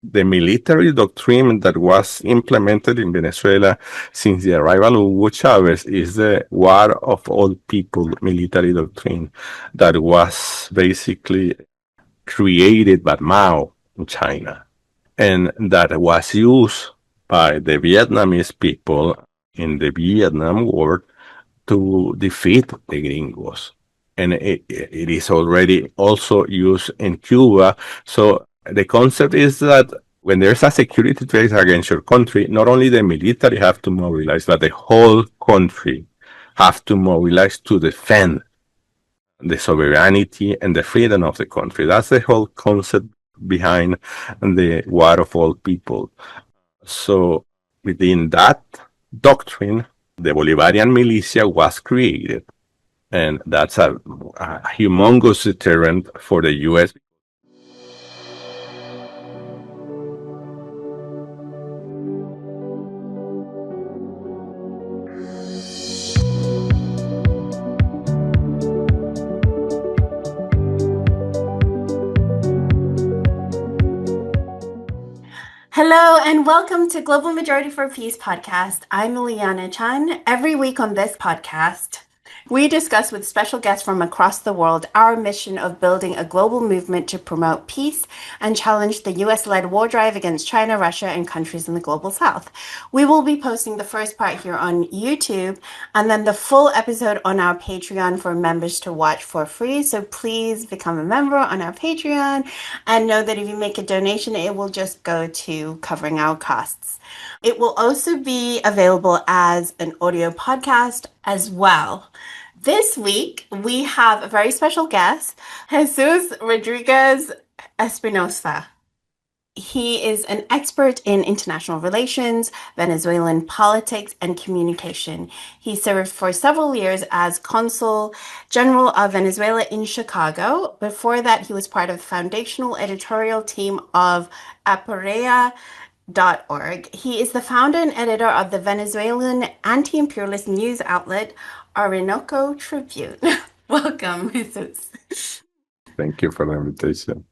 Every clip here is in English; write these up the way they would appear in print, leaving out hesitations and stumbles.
the military doctrine that was implemented in Venezuela since the arrival of Hugo Chavez is the war of all people military doctrine that was basically created by Mao in China and that was used by the Vietnamese people in the Vietnam War to defeat the gringos. And it is already also used in Cuba. So the concept is that when there's a security threat against your country, not only the military have to mobilize, but the whole country have to mobilize to defend the sovereignty and the freedom of the country. That's the whole concept behind the war of all people. So within that doctrine, the Bolivarian militia was created, and that's a humongous deterrent for the U.S. Hello and welcome to Global Majority for Peace podcast. I'm Ileana Chan. Every week on this podcast, we discuss with special guests from across the world our mission of building a global movement to promote peace and challenge the US-led war drive against China, Russia, and countries in the global south. We will be posting the first part here on YouTube and then the full episode on our Patreon for members to watch for free. So please become a member on our Patreon and know that if you make a donation, it will just go to covering our costs. It will also be available as an audio podcast as well. This week, we have a very special guest, Jesús Rodriguez-Espinoza. He is an expert in international relations, Venezuelan politics, and communication. He served for several years as Consul General of Venezuela in Chicago. Before that, he was part of the foundational editorial team of Aparea.org. He is the founder and editor of the Venezuelan anti-imperialist news outlet Orinoco Tribune. Welcome, Jesus. Thank you for the invitation.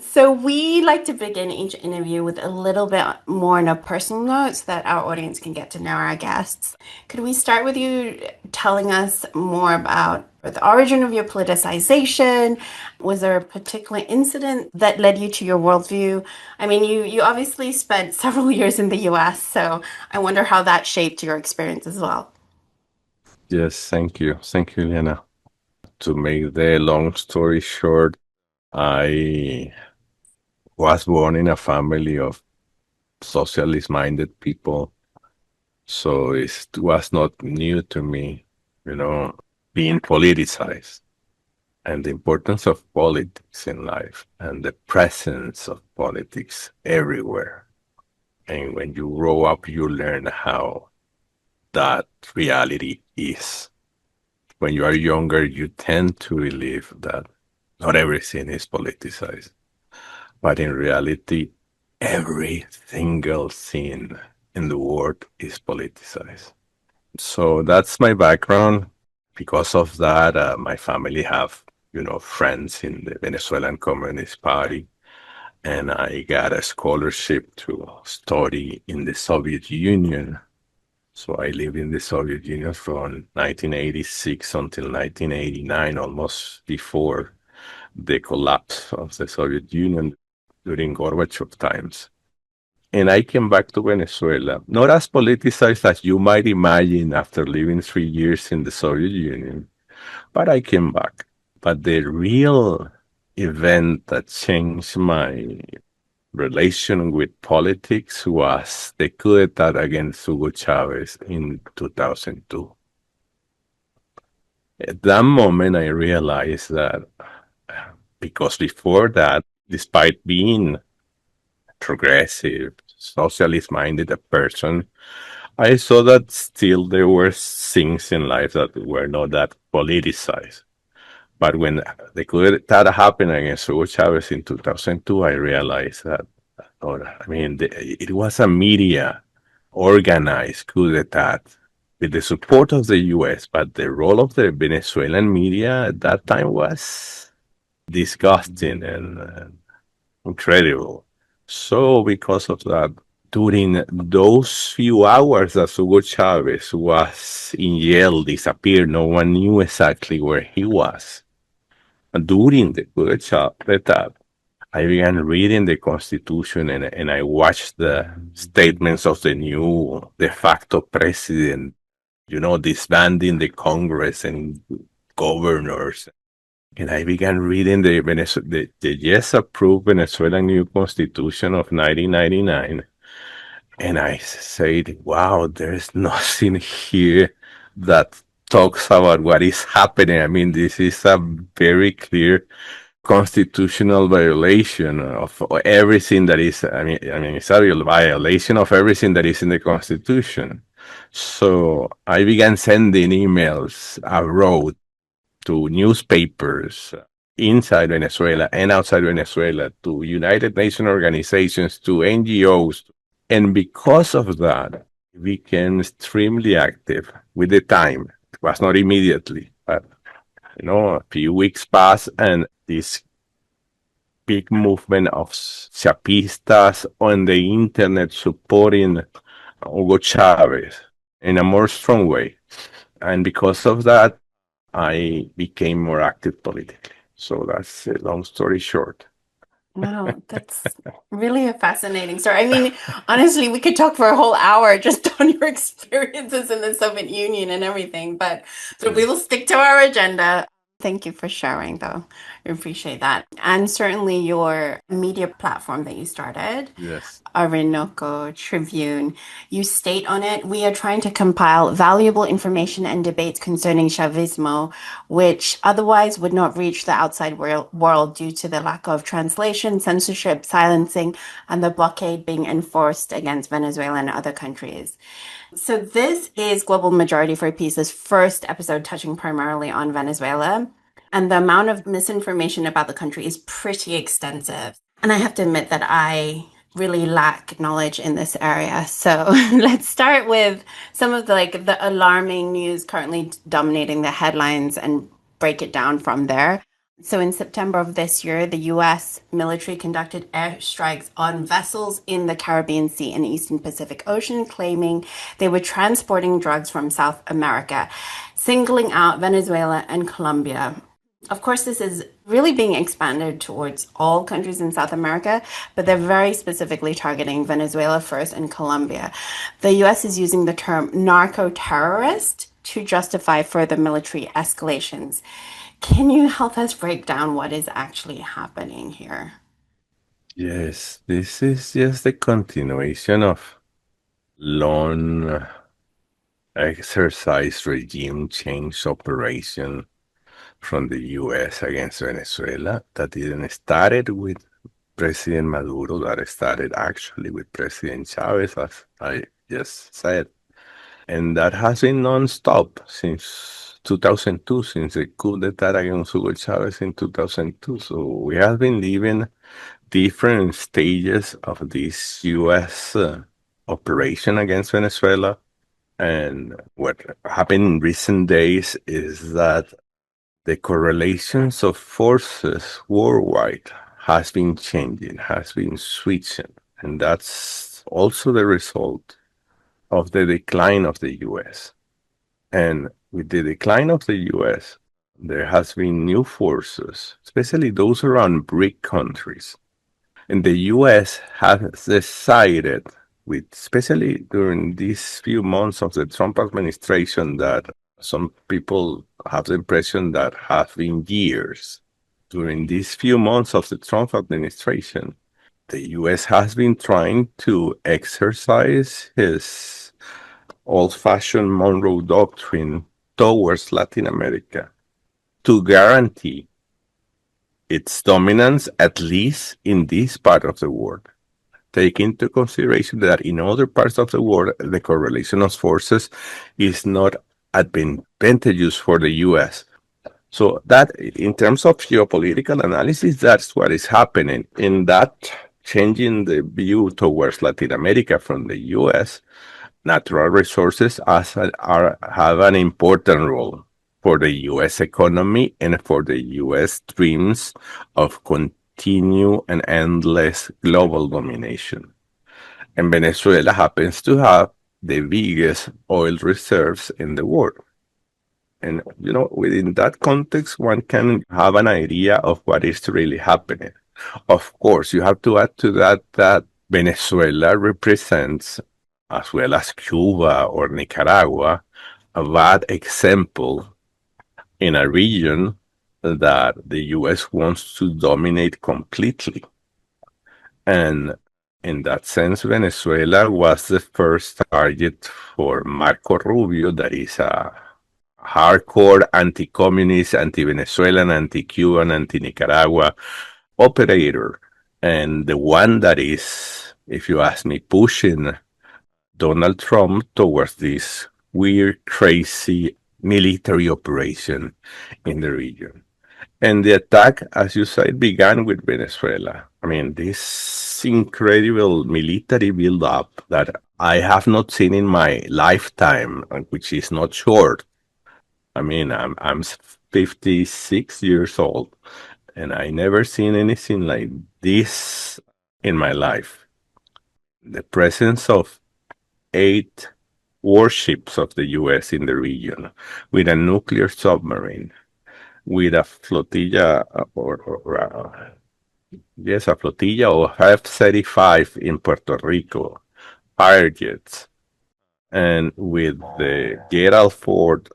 So we like to begin each interview with a little bit more on a personal note so that our audience can get to know our guests. Could we start with you telling us more about the origin of your politicization? Was there a particular incident that led you to your worldview? I mean, you obviously spent several years in the US, so I wonder how that shaped your experience as well. Yes, thank you. Thank you, Elena. To make the long story short, I was born in a family of socialist-minded people, so it was not new to me, being politicized and the importance of politics in life and the presence of politics everywhere. And when you grow up, you learn how that reality is. When you are younger, you tend to believe that not everything is politicized. But in reality, every single thing in the world is politicized. So that's my background. Because of that, my family have, friends in the Venezuelan Communist Party. And I got a scholarship to study in the Soviet Union. So I lived in the Soviet Union from 1986 until 1989, almost before the collapse of the Soviet Union during Gorbachev times. And I came back to Venezuela, not as politicized as you might imagine after living 3 years in the Soviet Union, but I came back. But the real event that changed my relation with politics was the coup d'etat against Hugo Chavez in 2002. At that moment, I realized that because before that, despite being progressive, socialist-minded a person, I saw that still there were things in life that were not that politicized. But when the coup d'etat happened against Hugo Chavez in 2002, I realized that, it was a media organized coup d'etat with the support of the US, but the role of the Venezuelan media at that time was disgusting and incredible. So because of that, during those few hours that Hugo Chavez was in jail, disappeared, no one knew exactly where he was. During the Hugo Chavez time, I began reading the Constitution and I watched the statements of the new de facto president, disbanding the Congress and governors. And I began reading the yes approved Venezuelan new Constitution of 1999. And I said, wow, there's nothing here that talks about what is happening. I mean, this is a very clear constitutional violation of everything that is. I mean, it's a real violation of everything that is in the Constitution. So I began sending emails abroad to newspapers inside Venezuela and outside Venezuela, to United Nations organizations, to NGOs. And because of that, we became extremely active with the time. It was not immediately, but a few weeks passed, and this big movement of chapistas on the internet supporting Hugo Chavez in a more strong way. And because of that, I became more active politically. So that's a long story short. Wow, that's really a fascinating story. I mean, honestly, we could talk for a whole hour just on your experiences in the Soviet Union and everything, but we Yes. will stick to our agenda. Thank you for sharing, though. I appreciate that. And certainly your media platform that you started, Yes. Orinoco Tribune. You state on it, we are trying to compile valuable information and debates concerning Chavismo, which otherwise would not reach the outside world due to the lack of translation, censorship, silencing, and the blockade being enforced against Venezuela and other countries. So this is Global Majority for Peace's first episode touching primarily on Venezuela. And the amount of misinformation about the country is pretty extensive. And I have to admit that I really lack knowledge in this area. So let's start with some of the alarming news currently dominating the headlines and break it down from there. So in September of this year, the US military conducted airstrikes on vessels in the Caribbean Sea and Eastern Pacific Ocean, claiming they were transporting drugs from South America, singling out Venezuela and Colombia. Of course, this is really being expanded towards all countries in South America, but they're very specifically targeting Venezuela first and Colombia. The US is using the term narco terrorist to justify further military escalations. Can you help us break down what is actually happening here? Yes, this is just the continuation of long exercise regime change operation from the US against Venezuela that didn't started with President Maduro, that started actually with President Chavez, as I just said. And that has been non-stop since 2002, since the coup d'etat against Hugo Chavez in 2002. So we have been living different stages of this U.S. Operation against Venezuela. And what happened in recent days is that the correlations of forces worldwide has been changing, has been switching. And that's also the result of the decline of the US. And with the decline of the US, there has been new forces, especially those around BRIC countries. And the US has decided, with especially during these few months of the Trump administration, that some people have the impression that have been years. During these few months of the Trump administration, the US has been trying to exercise his old fashioned Monroe Doctrine towards Latin America to guarantee its dominance, at least in this part of the world. Take into consideration that in other parts of the world, the correlation of forces is not advantageous for the US. So that, in terms of geopolitical analysis, that's what is happening. In that changing the view towards Latin America from the US, natural resources have an important role for the U.S. economy and for the U.S. dreams of continue an endless global domination. And Venezuela happens to have the biggest oil reserves in the world. And, within that context, one can have an idea of what is really happening. Of course, you have to add to that Venezuela represents, as well as Cuba or Nicaragua, a bad example in a region that the US wants to dominate completely. And in that sense, Venezuela was the first target for Marco Rubio, that is a hardcore anti-communist, anti-Venezuelan, anti-Cuban, anti-Nicaragua operator, and the one that is, if you ask me, pushing Donald Trump towards this weird, crazy military operation in the region. And the attack, as you said, began with Venezuela. I mean, this incredible military build-up that I have not seen in my lifetime, which is not short. I mean, I'm 56 years old, and I never seen anything like this in my life. The presence of 8 warships of the U.S. in the region, with a nuclear submarine, with a flotilla yes, a flotilla of F-35 in Puerto Rico, fire jets, and with the Gerald Ford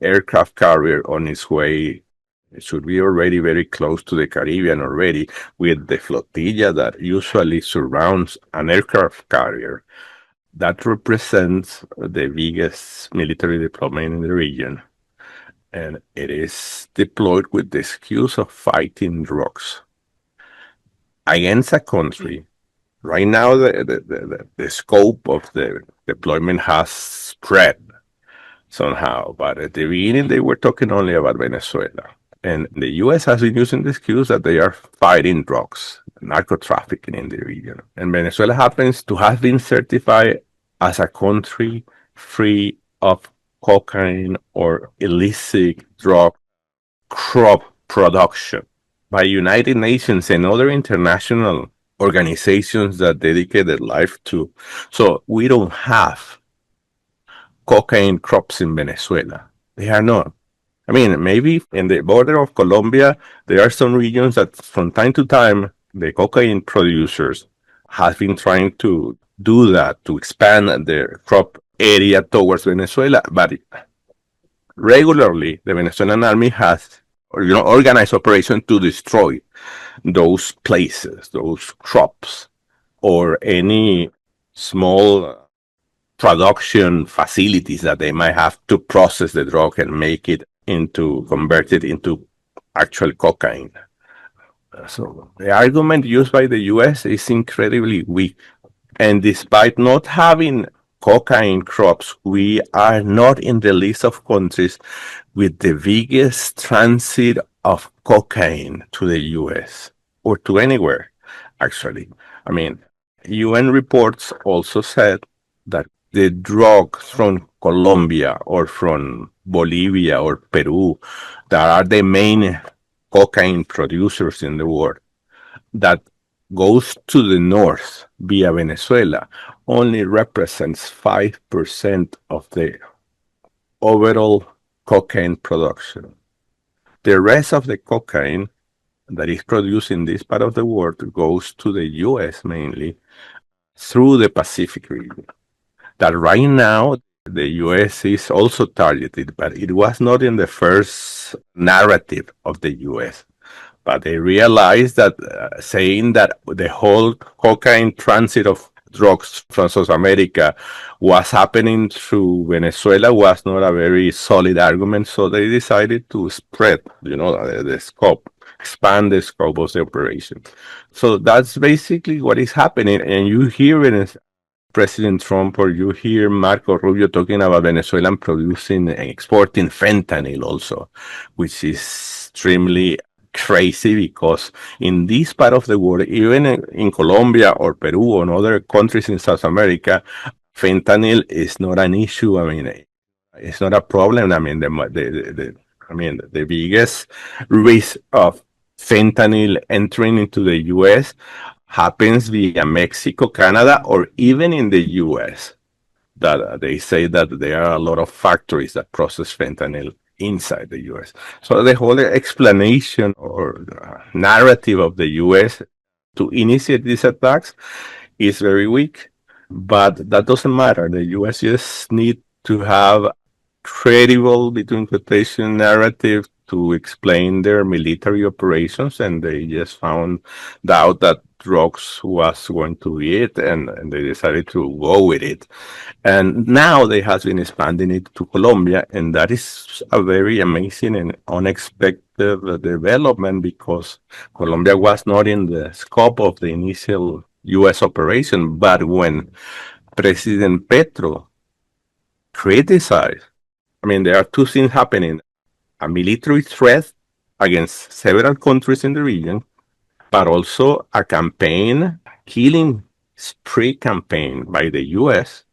aircraft carrier on its way. It should be already very close to the Caribbean already, with the flotilla that usually surrounds an aircraft carrier. That represents the biggest military deployment in the region. And it is deployed with the excuse of fighting drugs against a country. Right now, the scope of the deployment has spread somehow, but at the beginning, they were talking only about Venezuela. And the US has been using the excuse that they are fighting drugs, narco trafficking in the region. And Venezuela happens to have been certified as a country free of cocaine or illicit drug crop production by United Nations and other international organizations that dedicate their life to. So we don't have cocaine crops in Venezuela. They are not. I mean, maybe in the border of Colombia, there are some regions that from time to time, the cocaine producers have been trying to do that, to expand their crop area towards Venezuela. But regularly, the Venezuelan army has organized operation to destroy those places, those crops, or any small production facilities that they might have to process the drug and make it convert it into actual cocaine. So the argument used by the US is incredibly weak. And despite not having cocaine crops, we are not in the list of countries with the biggest transit of cocaine to the US or to anywhere, actually. I mean, UN reports also said that the drugs from Colombia or from Bolivia or Peru, that are the main cocaine producers in the world, that goes to the north via Venezuela, only represents 5% of the overall cocaine production. The rest of the cocaine that is produced in this part of the world goes to the US mainly through the Pacific region. That right now the US is also targeted, but it was not in the first narrative of the US. But they realized that saying that the whole cocaine transit of drugs from South America was happening through Venezuela was not a very solid argument. So they decided to spread, the scope, expand the scope of the operation. So that's basically what is happening. And you hear President Trump, or you hear Marco Rubio talking about Venezuela producing and exporting fentanyl also, which is extremely crazy, because in this part of the world, even in Colombia or Peru or other countries in South America, fentanyl is not an issue. I mean, it's not a problem. I mean, the biggest risk of fentanyl entering into the US happens via Mexico, Canada, or even in the US. That they say that there are a lot of factories that process fentanyl inside the US. So the whole explanation or narrative of the US to initiate these attacks is very weak, but that doesn't matter. The US just need to have credible, between quotation, narrative to explain their military operations, and they just found out that drugs was going to be it, and they decided to go with it. And now they has been expanding it to Colombia, and that is a very amazing and unexpected development because Colombia was not in the scope of the initial U.S. operation. But when President Petro criticized, I mean, there are two things happening: a military threat against several countries in the region, but also a campaign, killing spree campaign by the U.S.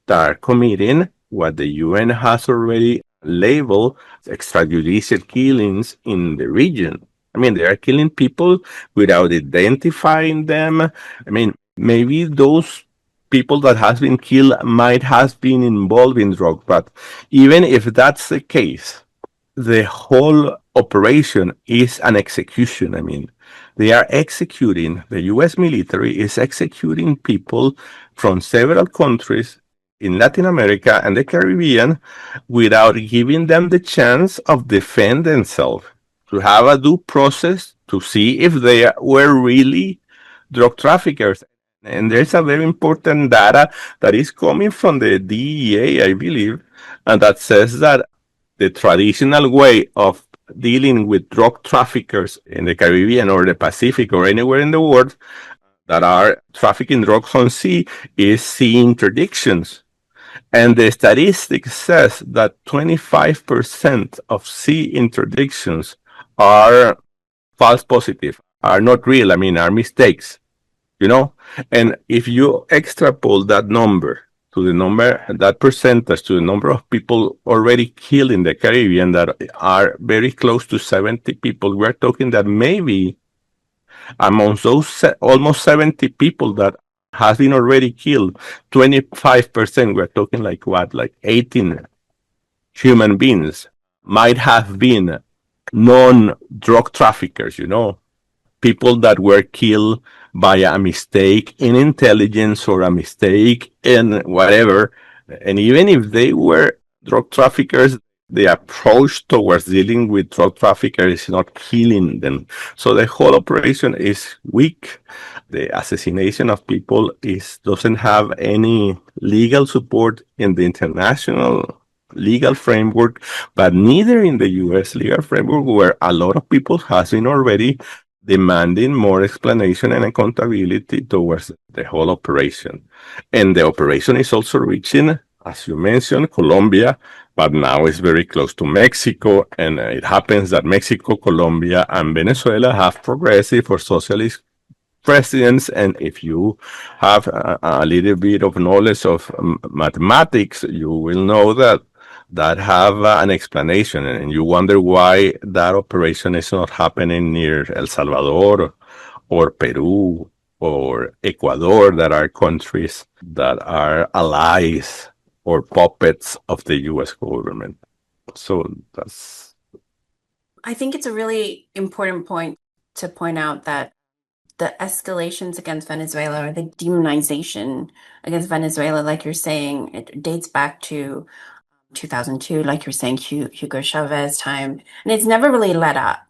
that are committing what the UN has already labeled extrajudicial killings in the region. I mean, they are killing people without identifying them. I mean, maybe those people that has been killed might have been involved in drug, but even if that's the case, the whole operation is an execution. I mean, they are executing, the US military is executing people from several countries in Latin America and the Caribbean without giving them the chance of defend themselves, to have a due process to see if they were really drug traffickers. And there's a very important data that is coming from the DEA, I believe, and that says that the traditional way of dealing with drug traffickers in the Caribbean or the Pacific or anywhere in the world that are trafficking drugs on sea is sea interdictions. And the statistics says that 25% of sea interdictions are false positive, are not real, I mean, are mistakes, you know? And if you extrapolate that number to the number, that percentage to the number of people already killed in the Caribbean that are very close to 70 people, we're talking that maybe amongst those almost 70 people that has been already killed, 25%, we're talking like what, like 18 human beings might have been non-drug traffickers, you know, people that were killed by a mistake in intelligence or a mistake in whatever. And even if they were drug traffickers, the approach towards dealing with drug traffickers is not killing them. So the whole operation is weak. The assassination of people is doesn't have any legal support in the international legal framework, but neither in the US legal framework, where a lot of people has been already demanding more explanation and accountability towards the whole operation. And the operation is also reaching, as you mentioned, Colombia, but now it's very close to Mexico. And it happens that Mexico, Colombia, and Venezuela have progressive or socialist presidents. And if you have a little bit of knowledge of mathematics, you will know that have an explanation, and you wonder why that operation is not happening near El Salvador or Peru or Ecuador, that are countries that are allies or puppets of the U.S. government. So that's. I think it's a really important point to point out that the escalations against Venezuela or the demonization against Venezuela, like you're saying, it dates back to 2002, like you're saying, Hugo Chavez time, and it's never really let up.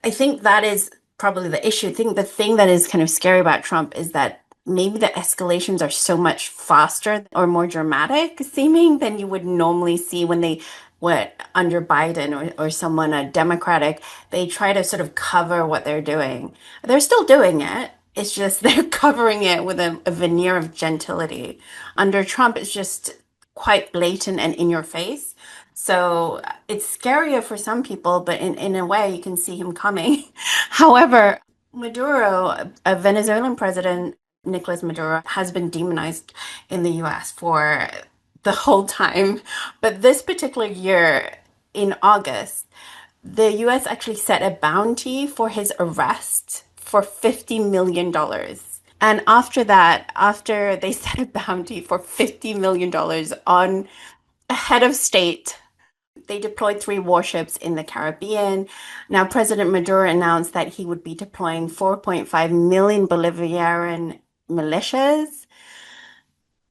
I think that is probably the issue. I think the thing that is kind of scary about Trump is that maybe the escalations are so much faster or more dramatic seeming than you would normally see when they what under Biden or someone a Democratic, they try to sort of cover what they're doing. They're still doing it. It's just they're covering it with a veneer of gentility. Under Trump, it's just quite blatant and in your face. So it's scarier for some people, but in a way, you can see him coming. However, Maduro, a Venezuelan president, Nicolas Maduro, has been demonized in the US for the whole time. But this particular year, in August, the US actually set a bounty for his arrest for $50 million. And after that, after they set a bounty for $50 million on a head of state, they deployed 3 warships in the Caribbean. Now, President Maduro announced that he would be deploying 4.5 million Bolivarian militias.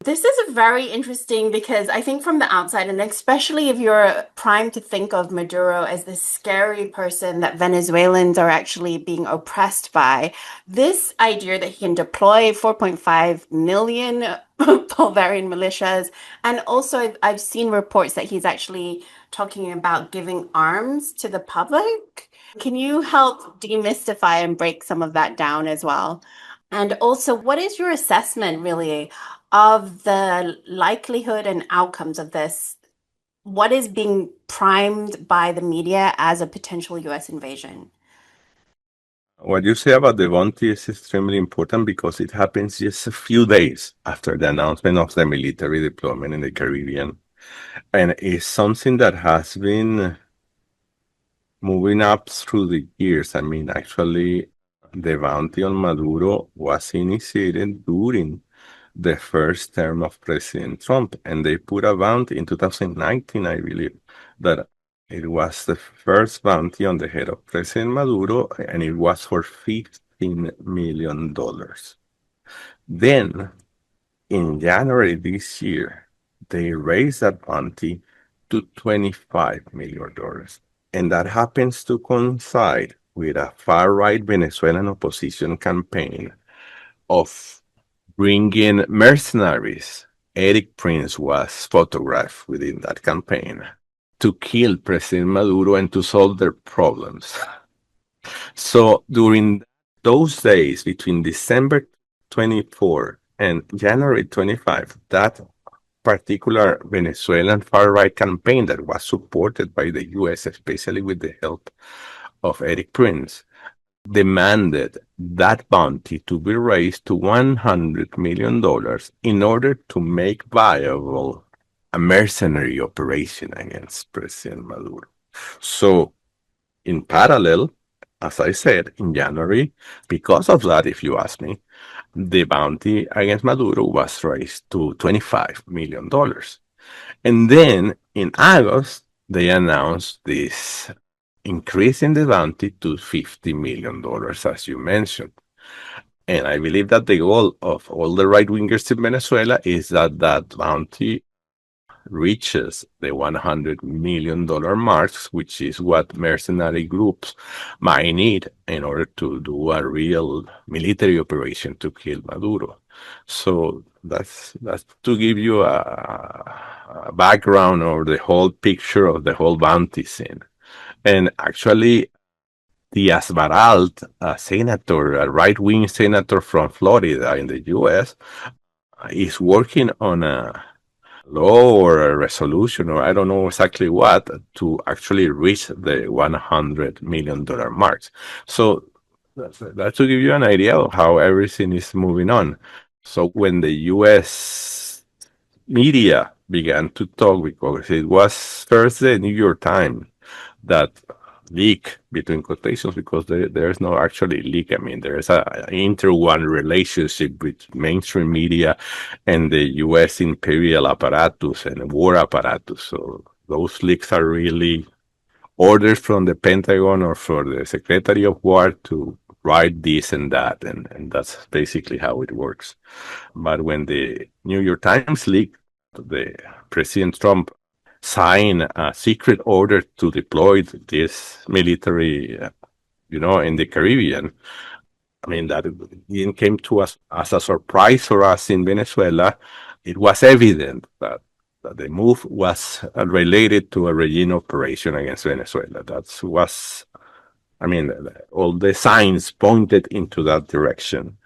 This is very interesting because I think from the outside, and especially if you're primed to think of Maduro as this scary person that Venezuelans are actually being oppressed by, this idea that he can deploy 4.5 million Bolivarian militias, and also I've seen reports that he's actually talking about giving arms to the public. Can you help demystify and break some of that down as well? And also, what is your assessment really of the likelihood and outcomes of this? What is being primed by the media as a potential US invasion? What you say about the bounty is extremely important because it happens just a few days after the announcement of the military deployment in the Caribbean. And it's something that has been moving up through the years. I mean, actually, the bounty on Maduro was initiated during the first term of President Trump, and they put a bounty in 2019, I believe, that it was the first bounty on the head of President Maduro, and it was for $15 million. Then, in January this year, they raised that bounty to $25 million. And that happens to coincide with a far-right Venezuelan opposition campaign of bringing mercenaries. Eric Prince was photographed within that campaign to kill President Maduro and to solve their problems. So during those days between December 24 and January 25, that particular Venezuelan far-right campaign that was supported by the US, especially with the help of Eric Prince, demanded that bounty to be raised to $100 million in order to make viable a mercenary operation against President Maduro. So, in parallel, as I said, in January, because of that, if you ask me, the bounty against Maduro was raised to $25 million. And then in August, they announced this increase in the bounty to $50 million, as you mentioned. And I believe that the goal of all the right wingers in Venezuela is that that bounty reaches the $100 million marks, which is what mercenary groups might need in order to do a real military operation to kill Maduro. So that's to give you a background or the whole picture of the whole bounty scene. And actually, Diaz Baralt, a senator, a right-wing senator from Florida in the U.S., is working on a law or a resolution, or I don't know exactly what, to actually reach the $100 million marks. So that's to give you an idea of how everything is moving on. So when the U.S. media began to talk, because it was first the New York Times that leak between quotations, because there's no actually leak. I mean, there's a inter-one relationship with mainstream media and the U.S. imperial apparatus and war apparatus. So those leaks are really orders from the Pentagon or for the Secretary of War to write this and that, and that's basically how it works. But when the New York Times leaked, the President Trump sign a secret order to deploy this military, in the Caribbean. I mean, that it came to us as a surprise for us in Venezuela. It was evident that the move was related to a regime operation against Venezuela. I mean, all the signs pointed into that direction.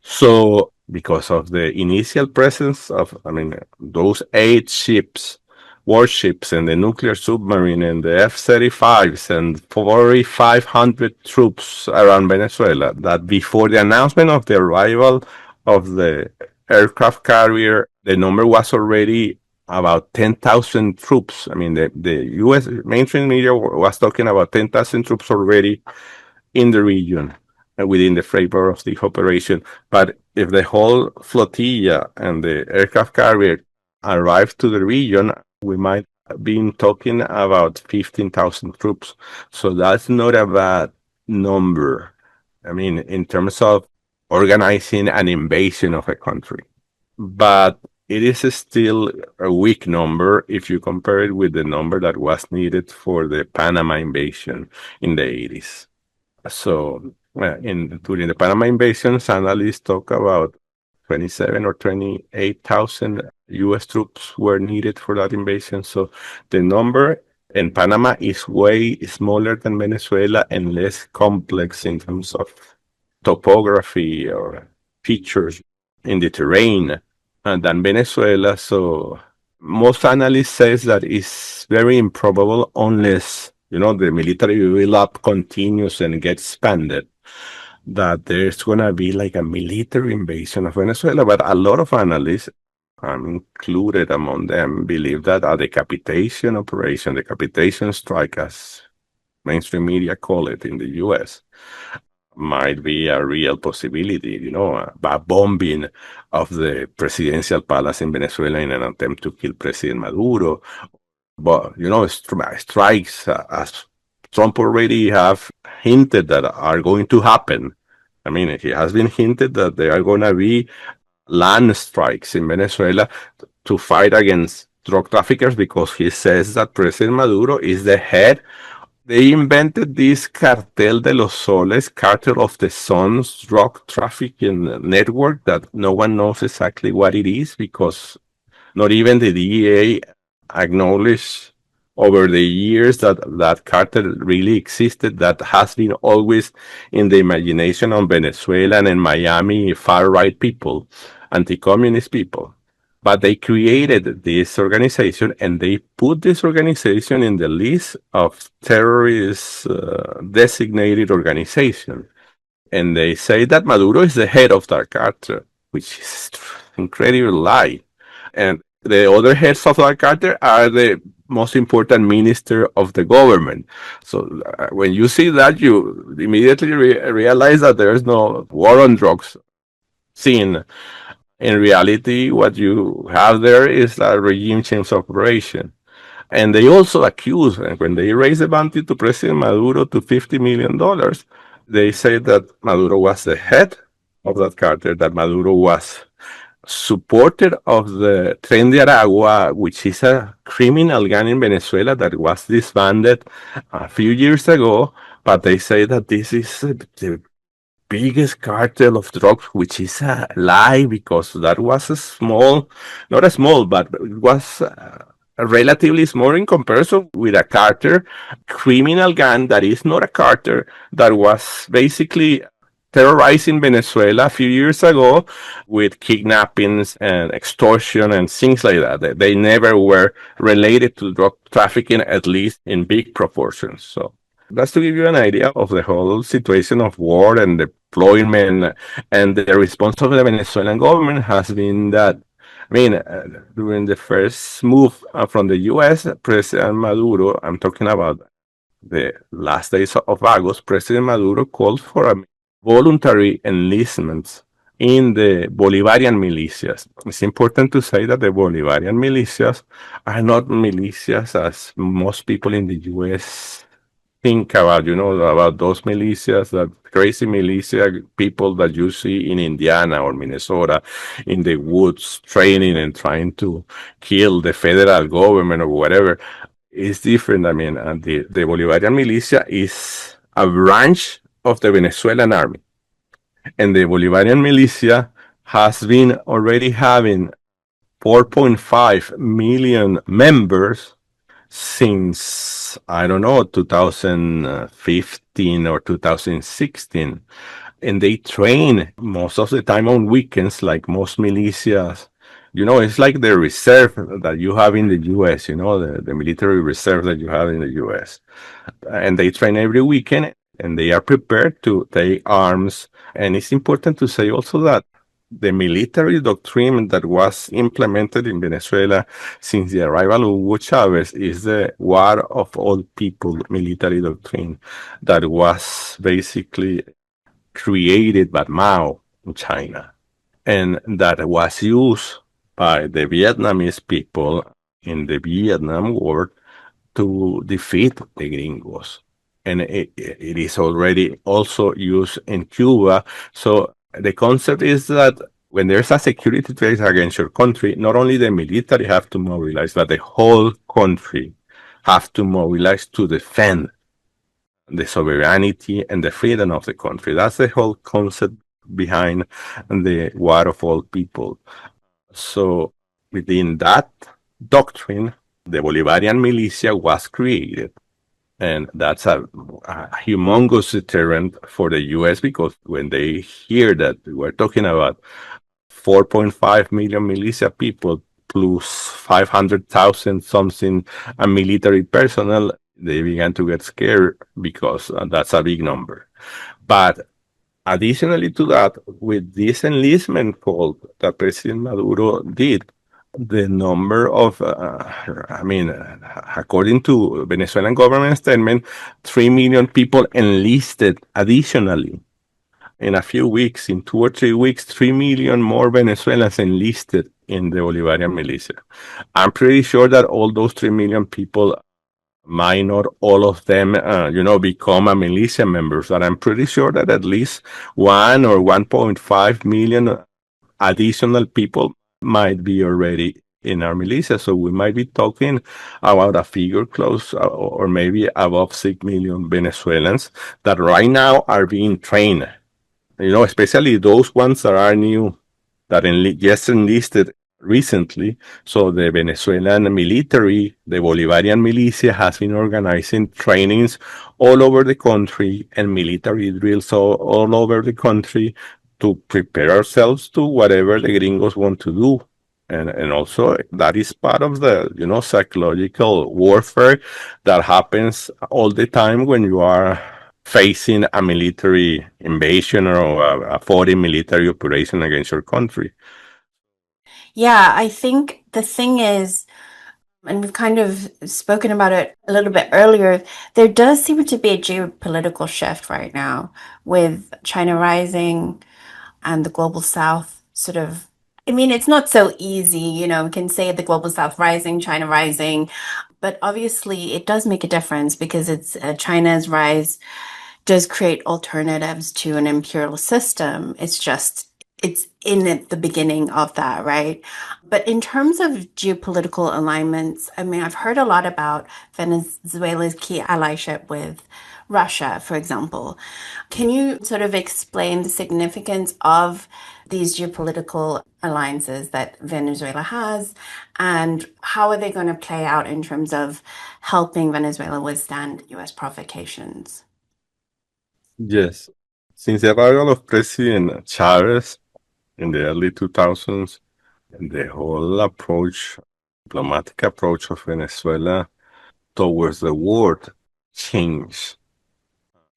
So, because of the initial presence of, I mean, those 8 warships, and the nuclear submarine, and the F-35s, and 4,500 troops around Venezuela, that before the announcement of the arrival of the aircraft carrier, the number was already about 10,000 troops. I mean, the U.S. mainstream media was talking about 10,000 troops already in the region within the framework of the operation. But if the whole flotilla and the aircraft carrier arrive to the region, we might be talking about 15,000 troops. So that's not a bad number. I mean, in terms of organizing an invasion of a country. But it is still a weak number if you compare it with the number that was needed for the Panama invasion in the 80s. So, during the Panama invasions, analysts talk about 27 or 28,000 U.S. troops were needed for that invasion. So the number in Panama is way smaller than Venezuela and less complex in terms of topography or features in the terrain than Venezuela. So most analysts says that it's very improbable unless the military build-up continues and gets expanded, that there's gonna be like a military invasion of Venezuela. But a lot of analysts, I'm included among them, believe that a decapitation operation, decapitation strike, as mainstream media call it in the U.S., might be a real possibility, a bombing of the presidential palace in Venezuela in an attempt to kill President Maduro. But, strikes, as Trump already have hinted that are going to happen. I mean, he has been hinted that there are going to be land strikes in Venezuela to fight against drug traffickers because he says that President Maduro is the head. They invented this cartel de los soles, cartel of the suns, drug trafficking network that no one knows exactly what it is because not even the DEA acknowledged over the years that that cartel really existed. That has been always in the imagination of Venezuelan and Miami far right people, anti-communist people. But they created this organization and they put this organization in the list of terrorist designated organization. And they say that Maduro is the head of that cartel, which is incredible lie. And the other heads of that cartel are the most important minister of the government. So when you see that, you immediately realize that there is no war on drugs scene. In reality, what you have there is a regime change operation. And they also accuse, and when they raise the bounty to President Maduro to $50 million, they say that Maduro was the head of that cartel, that Maduro was supporter of the Tren de Aragua, which is a criminal gang in Venezuela that was disbanded a few years ago. But they say that this is the biggest cartel of drugs, which is a lie because that was a small, not a small, but it was relatively small in comparison with a cartel criminal gang that is not a cartel that was basically terrorizing Venezuela a few years ago with kidnappings and extortion and things like that. They never were related to drug trafficking, at least in big proportions. So that's to give you an idea of the whole situation of war and deployment. And the response of the Venezuelan government has been that, I mean, during the first move from the U.S., President Maduro, I'm talking about the last days of August, President Maduro called for a voluntary enlistment in the Bolivarian militias. It's important to say that the Bolivarian militias are not militias as most people in the U.S. think about, about those militias, that crazy militia people that you see in Indiana or Minnesota in the woods training and trying to kill the federal government or whatever. It's different. I mean, the Bolivarian militia is a branch of the Venezuelan army. And the Bolivarian militia has been already having 4.5 million members since, I don't know, 2015 or 2016. And they train most of the time on weekends, like most militias. It's like the reserve that you have in the US, the military reserve that you have in the US. And they train every weekend and they are prepared to take arms. And it's important to say also that the military doctrine that was implemented in Venezuela since the arrival of Hugo Chavez is the war of all people military doctrine that was basically created by Mao in China and that was used by the Vietnamese people in the Vietnam War to defeat the gringos. And it is already also used in Cuba. So the concept is that when there's a security threat against your country, not only the military have to mobilize, but the whole country have to mobilize to defend the sovereignty and the freedom of the country. That's the whole concept behind the war of all people. So within that doctrine, the Bolivarian militia was created. And that's a humongous deterrent for the US because when they hear that we're talking about 4.5 million militia people plus 500,000 something military personnel, they began to get scared because that's a big number. But additionally to that, with this enlistment call that President Maduro did, the number of, according to Venezuelan government statement, 3 million people enlisted additionally. In a few weeks, in 2 or 3 weeks, 3 million more Venezuelans enlisted in the Bolivarian militia. I'm pretty sure that all those 3 million people might not all of them, become a militia members, but I'm pretty sure that at least 1 or 1.5 million additional people might be already in our militia. So we might be talking about a figure close or maybe above 6 million Venezuelans that right now are being trained, especially those ones that are new, that just enlisted recently. So the Venezuelan military, the Bolivarian militia, has been organizing trainings all over the country and military drills all over the country to prepare ourselves to whatever the gringos want to do. And also that is part of the psychological warfare that happens all the time when you are facing a military invasion or a foreign military operation against your country. Yeah, I think the thing is, and we've kind of spoken about it a little bit earlier, there does seem to be a geopolitical shift right now with China rising and the global south sort of. I mean, it's not so easy, we can say the global south rising, China rising, but obviously it does make a difference because it's China's rise does create alternatives to an imperial system. It's in the beginning of that, right? But in terms of geopolitical alignments, I mean, I've heard a lot about Venezuela's key allyship with Russia, for example. Can you sort of explain the significance of these geopolitical alliances that Venezuela has, and how are they going to play out in terms of helping Venezuela withstand US provocations? Yes. Since the arrival of President Chavez in the early 2000s, the whole diplomatic approach of Venezuela towards the world changed.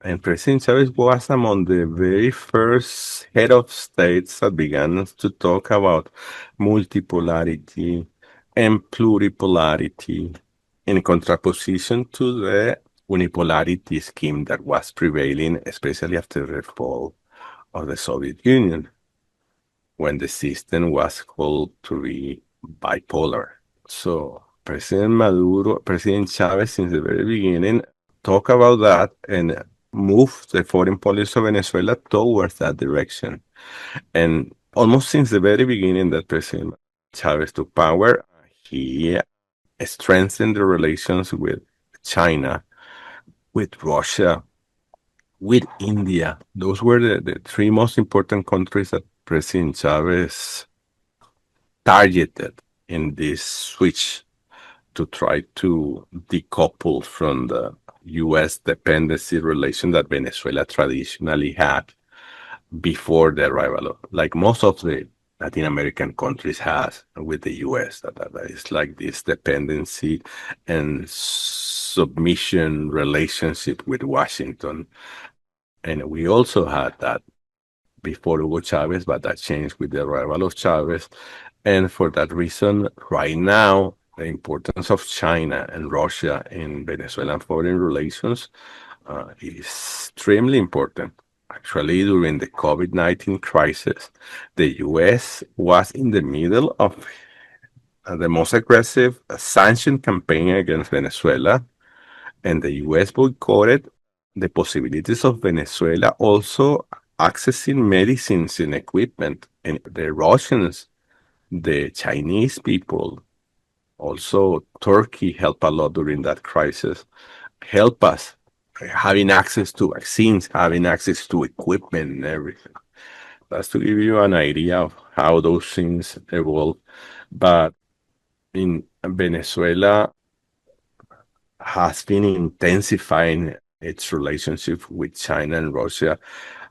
And President Chavez was among the very first head of states that began to talk about multipolarity and pluripolarity in contraposition to the unipolarity scheme that was prevailing, especially after the fall of the Soviet Union, when the system was called to be bipolar. So President Chavez, since the very beginning, talk about that and move the foreign policy of Venezuela towards that direction. And almost since the very beginning that President Chavez took power, he strengthened the relations with China, with Russia, with India. Those were the three most important countries that President Chavez targeted in this switch to try to decouple from the U.S. dependency relation that Venezuela traditionally had before the arrival of, like most of the Latin American countries has with the U.S. That is like this dependency and submission relationship with Washington. And we also had that before Hugo Chavez, but that changed with the arrival of Chavez. And for that reason, right now, the importance of China and Russia in Venezuelan foreign relations is extremely important. Actually, during the COVID-19 crisis, the US was in the middle of the most aggressive sanction campaign against Venezuela, and the US boycotted the possibilities of Venezuela also accessing medicines and equipment. And the Russians, the Chinese people, also Turkey helped a lot during that crisis, help us having access to vaccines, having access to equipment and everything. That's to give you an idea of how those things evolve. But in Venezuela has been intensifying its relationship with China and Russia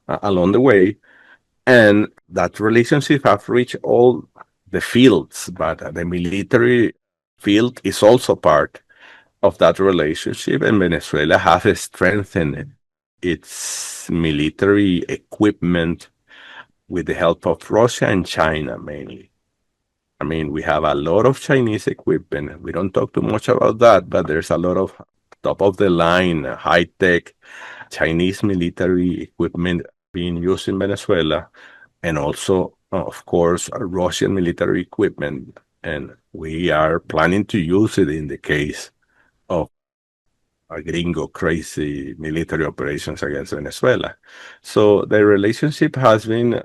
along the way. And that relationship have reached all the fields, but the military field is also part of that relationship. And Venezuela has strengthened its military equipment with the help of Russia and China mainly. I mean, we have a lot of Chinese equipment. We don't talk too much about that, but there's a lot of top of the line, high tech Chinese military equipment being used in Venezuela, and also, of course, Russian military equipment. And we are planning to use it in the case of a gringo crazy military operations against Venezuela. So the relationship has been,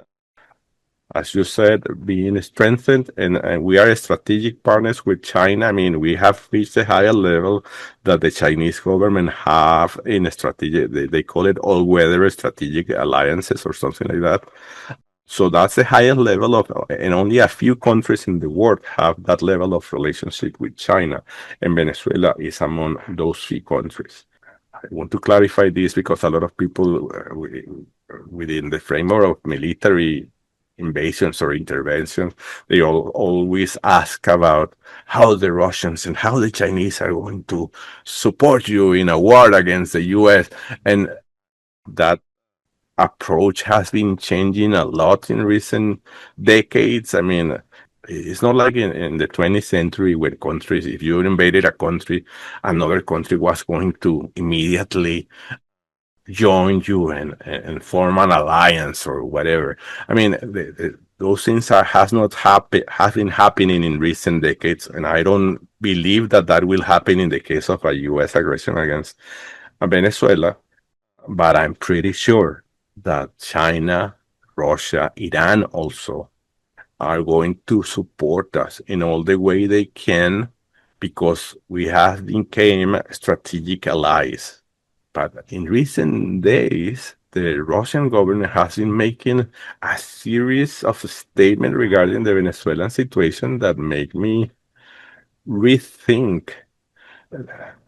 as you said, being strengthened, and we are strategic partners with China. I mean, we have reached a higher level that the Chinese government have in a strategic, they call it all-weather strategic alliances or something like that. So that's the highest level of, and only a few countries in the world have that level of relationship with China, and Venezuela is among those three countries. I want to clarify this because a lot of people within the framework of military invasions or interventions, they always ask about how the Russians and how the Chinese are going to support you in a war against the US. And that approach has been changing a lot in recent decades. I mean, it's not like in the 20th century where countries, if you invaded a country, another country was going to immediately join you and form an alliance or whatever. I mean, those things has not have been happening in recent decades, and I don't believe that that will happen in the case of a U.S. aggression against Venezuela. But I'm pretty sure that China, Russia, Iran also are going to support us in all the way they can because we have become strategic allies. But in recent days, the Russian government has been making a series of statements regarding the Venezuelan situation that make me rethink.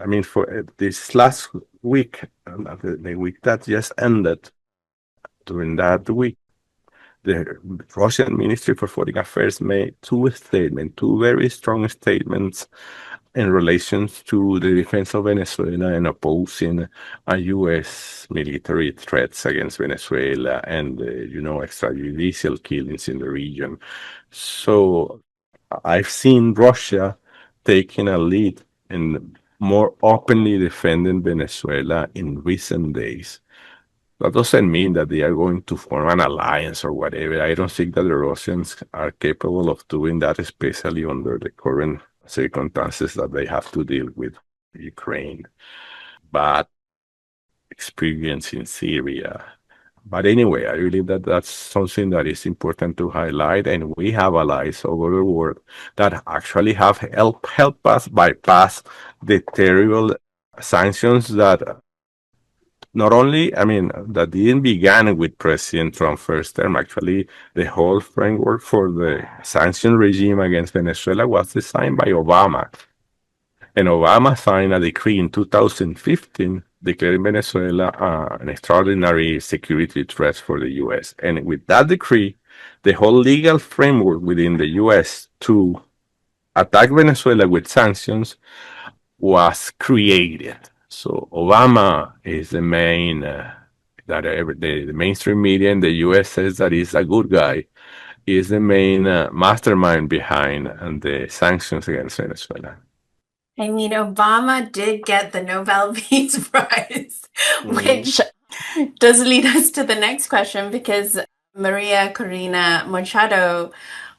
I mean, for this last week, the week that just ended, during that week, the Russian Ministry for Foreign Affairs made two statements, two very strong statements in relation to the defense of Venezuela and opposing U.S. military threats against Venezuela and, extrajudicial killings in the region. So I've seen Russia taking a lead in more openly defending Venezuela in recent days. That doesn't mean that they are going to form an alliance or whatever. I don't think that the Russians are capable of doing that, especially under the current circumstances that they have to deal with Ukraine. But experience in Syria. But anyway, I believe that that's something that is important to highlight, and we have allies over the world that actually have helped us bypass the terrible sanctions that not only, I mean, that didn't begin with President Trump's first term. Actually, the whole framework for the sanction regime against Venezuela was designed by Obama. And Obama signed a decree in 2015 declaring Venezuela an extraordinary security threat for the U.S. And with that decree, the whole legal framework within the U.S. to attack Venezuela with sanctions was created. So Obama is the main that the mainstream media in the US says that he's a good guy, is the main mastermind behind the sanctions against Venezuela. I mean, Obama did get the Nobel Peace Prize, Mm. which does lead us to the next question because Maria Corina Machado,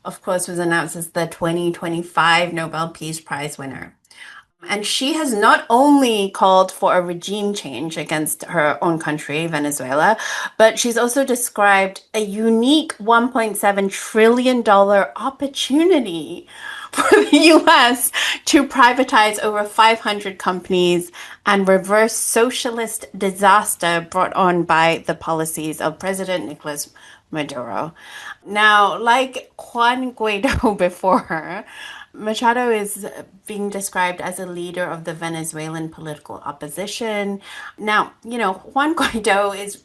of course, was announced as the 2025 Nobel Peace Prize winner. And she has not only called for a regime change against her own country, Venezuela, but she's also described a unique $1.7 trillion opportunity for the US to privatize over 500 companies and reverse socialist disaster brought on by the policies of President Nicolas Maduro. Now, like Juan Guaido before her, Machado is being described as a leader of the Venezuelan political opposition. Now, Juan Guaido is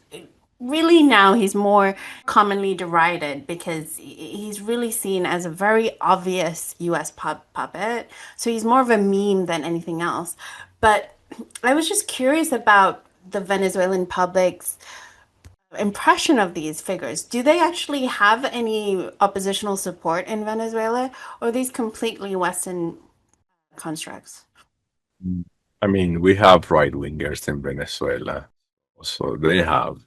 really now he's more commonly derided because he's really seen as a very obvious US puppet. So he's more of a meme than anything else. But I was just curious about the Venezuelan public's impression of these figures. Do they actually have any oppositional support in Venezuela, or are these completely Western constructs? I mean, we have right wingers in Venezuela, so they have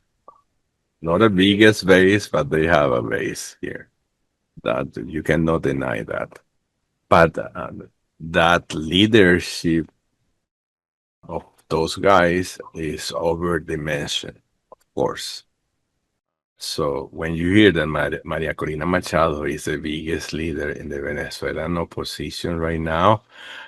not the biggest base, but they have a base here. That you cannot deny that. But that leadership of those guys is overdimensioned, of course. So when you hear that Maria Corina Machado is the biggest leader in the Venezuelan opposition right now,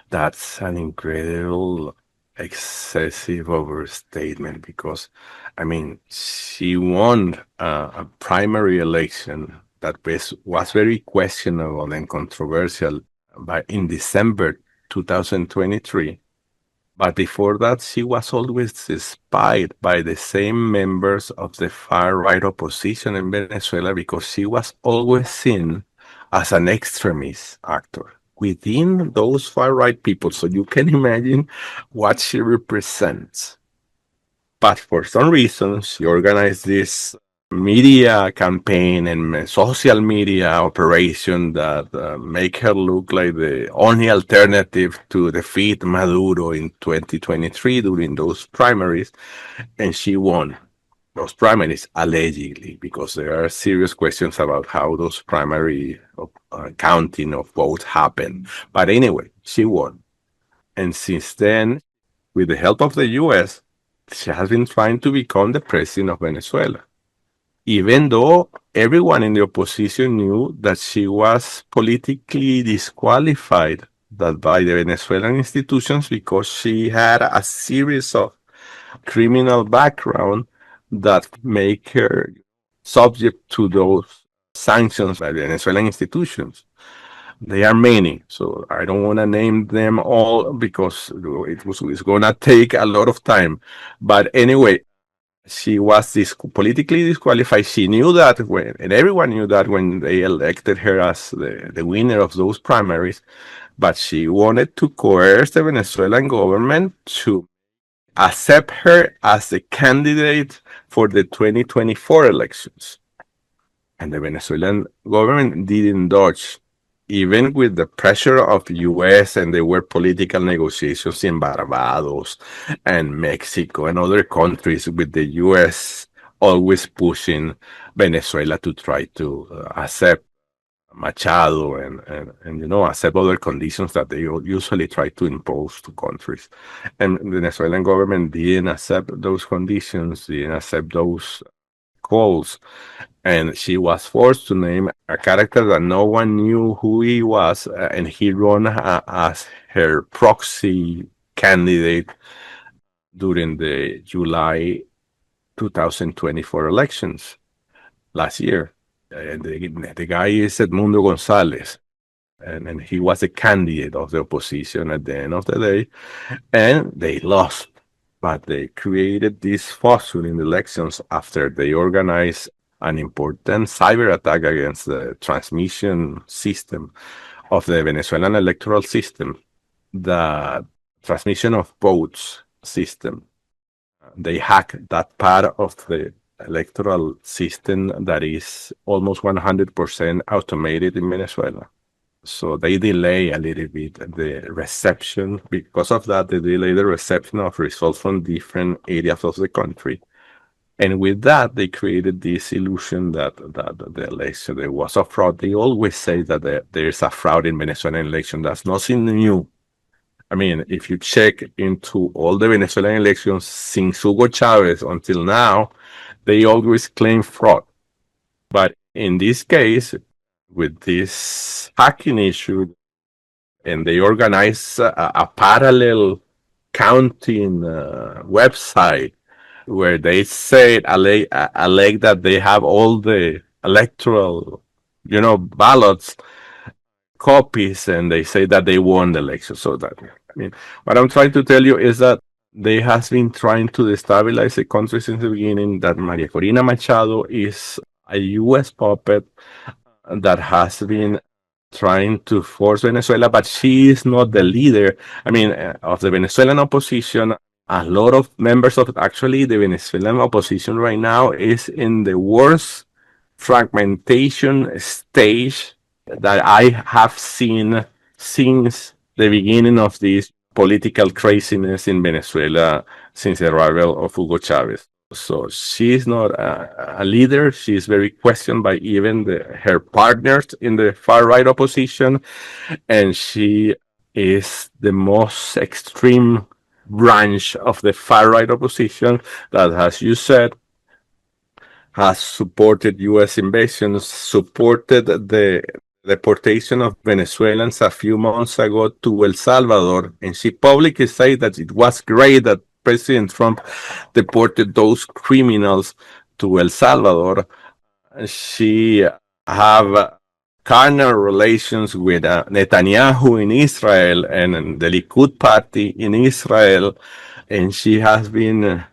that's an incredible, excessive overstatement because, I mean, she won a primary election that was very questionable and controversial in December 2023. But before that, she was always spied by the same members of the far right opposition in Venezuela because she was always seen as an extremist actor within those far right people. So you can imagine what she represents. But for some reason, she organized this media campaign and social media operation that make her look like the only alternative to defeat Maduro in 2023 during those primaries. And she won those primaries allegedly because there are serious questions about how those primary counting of votes happened. But anyway, she won. And since then, with the help of the US, she has been trying to become the president of Venezuela, even though everyone in the opposition knew that she was politically disqualified that by the Venezuelan institutions because she had a series of criminal background that make her subject to those sanctions by the Venezuelan institutions. They are many, so I don't want to name them all because it's gonna take a lot of time. But anyway, she was politically disqualified. She knew that and everyone knew that when they elected her as the winner of those primaries. But she wanted to coerce the Venezuelan government to accept her as the candidate for the 2024 elections. And the Venezuelan government didn't dodge, even with the pressure of the US, and there were political negotiations in Barbados and Mexico and other countries with the US always pushing Venezuela to try to accept Machado and accept other conditions that they usually try to impose to countries. And the Venezuelan government didn't accept those conditions, didn't accept those calls, and she was forced to name a character that no one knew who he was, and he ran as her proxy candidate during the July 2024 elections last year. The guy is Edmundo Gonzalez, and he was a candidate of the opposition at the end of the day, and they lost. But they created this fossil in the elections after they organized an important cyber attack against the transmission system of the Venezuelan electoral system, the transmission of votes system. They hacked that part of the electoral system that is almost 100% automated in Venezuela. So they delay a little bit the reception. Because of that, they delay the reception of results from different areas of the country. And with that, they created this illusion that the election there was a fraud. They always say that there is a fraud in Venezuelan election. That's nothing new. I mean, if you check into all the Venezuelan elections since Hugo Chavez until now, they always claim fraud. But in this case, with this hacking issue, and they organize a parallel counting website where they say allege that they have all the electoral, ballots copies, and they say that they won the election. So that, I mean, what I'm trying to tell you is that they has been trying to destabilize the country since the beginning. That Maria Corina Machado is a U.S. puppet that has been trying to force Venezuela, but she is not the leader. I mean, of the Venezuelan opposition. A lot of members of actually the Venezuelan opposition right now is in the worst fragmentation stage that I have seen since the beginning of this political craziness in Venezuela since the arrival of Hugo Chavez. So she is not a leader. She is very questioned by even her partners in the far right opposition, and she is the most extreme branch of the far right opposition that, as you said, has supported U.S. invasions, supported the deportation of Venezuelans a few months ago to El Salvador, and she publicly said that it was great that President Trump deported those criminals to El Salvador. She have carnal relations with Netanyahu in Israel and the Likud party in Israel, and she has been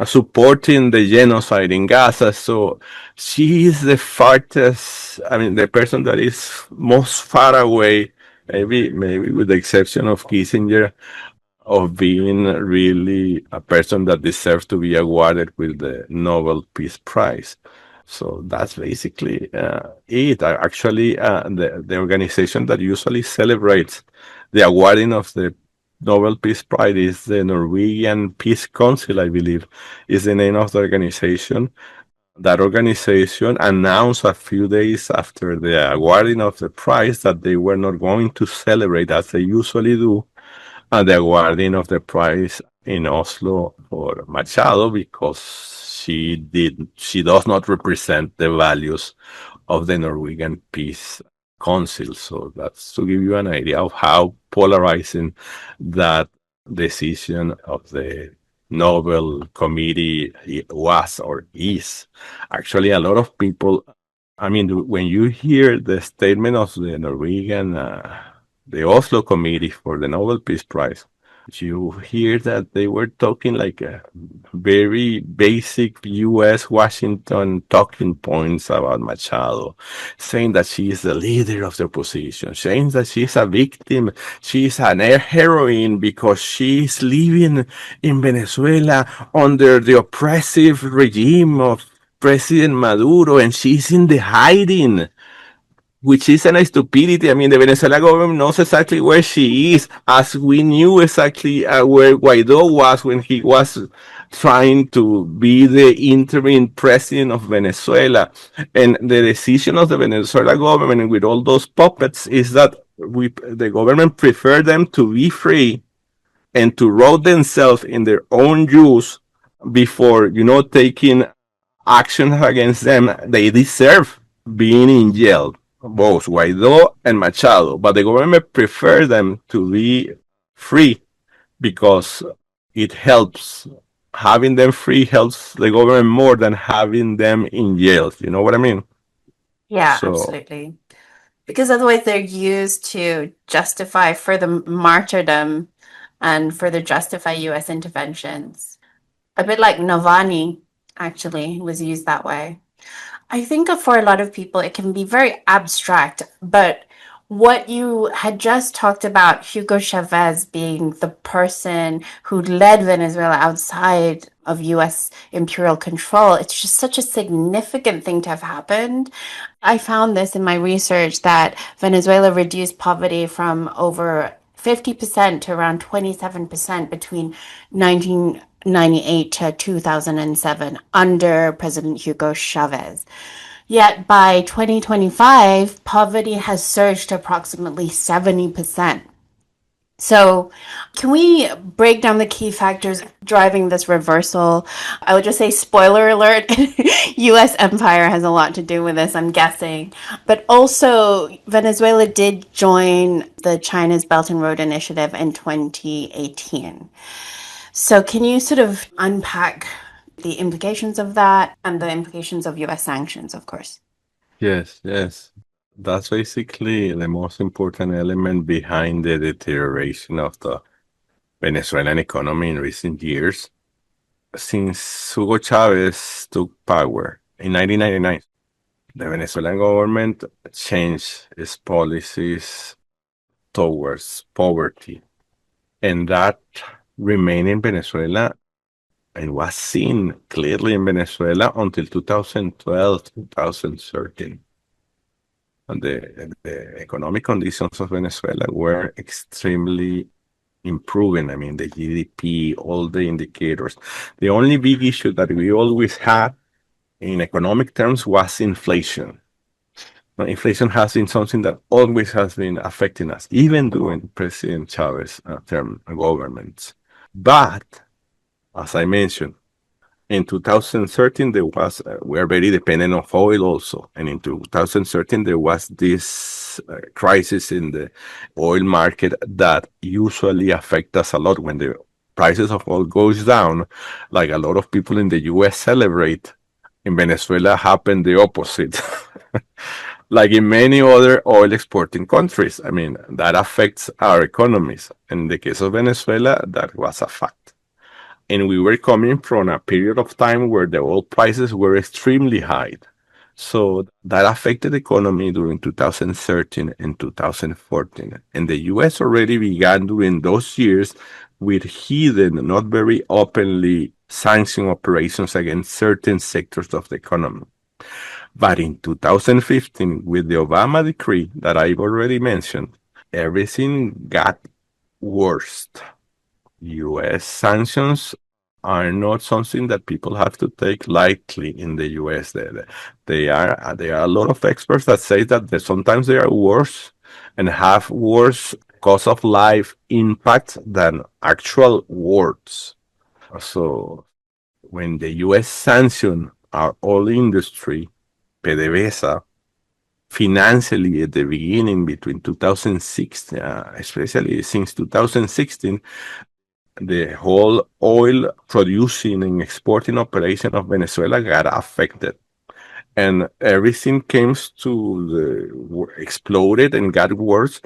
supporting the genocide in Gaza. So she is the farthest, I mean, the person that is most far away, maybe with the exception of Kissinger, of being really a person that deserves to be awarded with the Nobel Peace Prize. So that's basically it. Actually, the organization that usually celebrates the awarding of the Nobel Peace Prize is the Norwegian Peace Council, I believe, is the name of the organization. That organization announced a few days after the awarding of the prize that they were not going to celebrate as they usually do the awarding of the prize in Oslo for Machado because she does not represent the values of the Norwegian Peace Council. So that's to give you an idea of how polarizing that decision of the Nobel Committee was or is. Actually, a lot of people, I mean, when you hear the statement of the Norwegian, the Oslo Committee for the Nobel Peace Prize, you hear that they were talking like a very basic US Washington talking points about Machado, saying that she is the leader of the opposition, saying that she is a victim, she is an heroine because she is living in Venezuela under the oppressive regime of President Maduro and she's in the hiding, which is a stupidity. I mean, the Venezuela government knows exactly where she is, as we knew exactly where Guaido was when he was trying to be the interim president of Venezuela. And the decision of the Venezuela government with all those puppets is that the government prefer them to be free and to roll themselves in their own juice before, taking actions against them. They deserve being in jail, both Guaido and Machado, but the government prefer them to be free because it helps. Having them free helps the government more than having them in jails. You know what I mean? Yeah, So absolutely. Because otherwise they're used to justify further martyrdom and further justify US interventions. A bit like Navalny actually was used that way. I think for a lot of people it can be very abstract, but what you had just talked about, Hugo Chavez being the person who led Venezuela outside of US imperial control, it's just such a significant thing to have happened. I found this in my research that Venezuela reduced poverty from over 50% to around 27% between 1998 to 2007 under President Hugo Chavez. Yet by 2025, poverty has surged to approximately 70%. So, can we break down the key factors driving this reversal? I would just say, spoiler alert, US empire has a lot to do with this, I'm guessing. But also, Venezuela did join the China's Belt and Road Initiative in 2018. So, can you sort of unpack the implications of that and the implications of US sanctions, of course? Yes, yes. That's basically the most important element behind the deterioration of the Venezuelan economy in recent years. Since Hugo Chavez took power in 1999, the Venezuelan government changed its policies towards poverty, and that remained in Venezuela and was seen clearly in Venezuela until 2012, 2013. And the economic conditions of Venezuela were extremely improving. I mean, the GDP, all the indicators. The only big issue that we always had in economic terms was inflation. Now, inflation has been something that always has been affecting us, even during President Chavez term governments. But as I mentioned, in 2013, there was, we are very dependent on oil also. And in 2013, there was this crisis in the oil market that usually affects us a lot when the prices of oil goes down. Like a lot of people in the US celebrate, in Venezuela happened the opposite. Like in many other oil exporting countries. I mean, that affects our economies. In the case of Venezuela, that was a fact. And we were coming from a period of time where the oil prices were extremely high. So that affected the economy during 2013 and 2014. And the US already began during those years with hidden, not very openly sanction operations against certain sectors of the economy. But in 2015, with the Obama decree that I've already mentioned, everything got worse. US sanctions are not something that people have to take lightly in the US. There are a lot of experts that say that sometimes they are worse and have worse cost of life impact than actual wars. So when the US sanction our oil industry, PDVSA, financially at the beginning between 2006, especially since 2016, the whole oil producing and exporting operation of Venezuela got affected. And everything came to exploded and got worse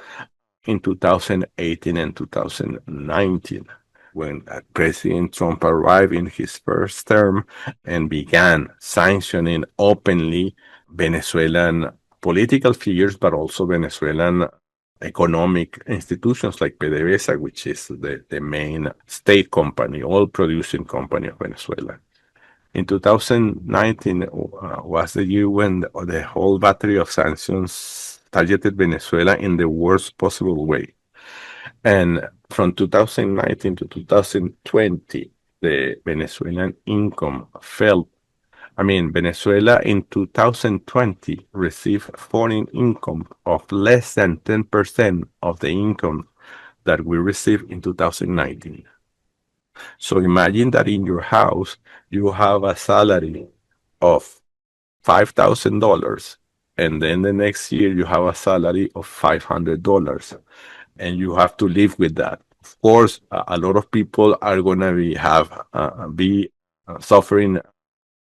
in 2018 and 2019 when President Trump arrived in his first term and began sanctioning openly Venezuelan political figures, but also Venezuelan economic institutions like PDVSA, which is the main state company, oil producing company of Venezuela. In 2019 was the year when the whole battery of sanctions targeted Venezuela in the worst possible way. And from 2019 to 2020, the Venezuelan income fell. I mean, Venezuela in 2020 received foreign income of less than 10% of the income that we received in 2019. So imagine that in your house, you have a salary of $5,000, and then the next year you have a salary of $500, and you have to live with that. Of course, a lot of people are gonna be suffering